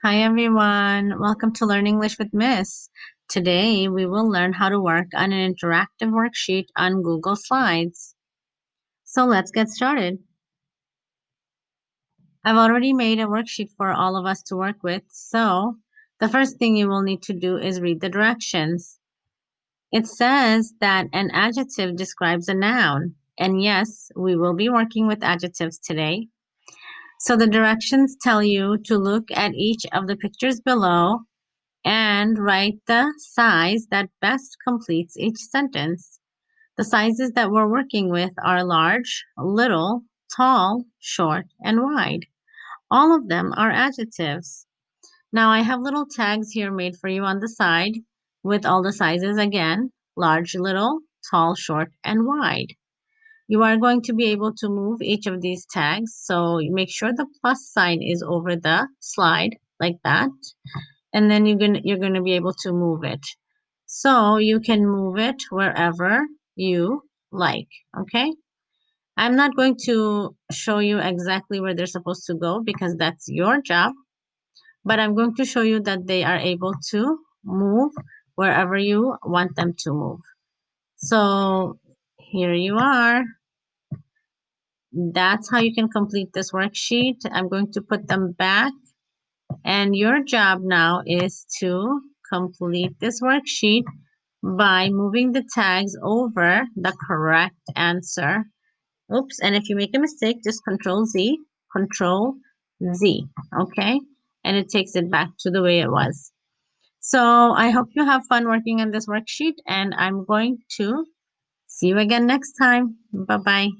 Hi everyone, welcome to Learn English with Miss. Today we will learn how to work on an interactive worksheet on Google Slides. So let's get started. I've already made a worksheet for all of us to work with, so the first thing you will need to do is read the directions. It says that an adjective describes a noun, and yes, we will be working with adjectives today. So the directions tell you to look at each of the pictures below and write the size that best completes each sentence. The sizes that we're working with are large, little, tall, short, and wide. All of them are adjectives. Now I have little tags here made for you on the side with all the sizes again, large, little, tall, short, and wide. You are going to be able to move each of these tags, so you make sure the plus sign is over the slide like that, and then you're gonna be able to move it. So you can move it wherever you like, okay? I'm not going to show you exactly where they're supposed to go because that's your job, but I'm going to show you that they are able to move wherever you want them to move. So here you are. That's how you can complete this worksheet. I'm going to put them back, and your job now is to complete this worksheet by moving the tags over the correct answer. Oops, and if you make a mistake, just Control Z, okay? And it takes it back to the way it was. So I hope you have fun working on this worksheet, and I'm going to see you again next time. Bye-bye.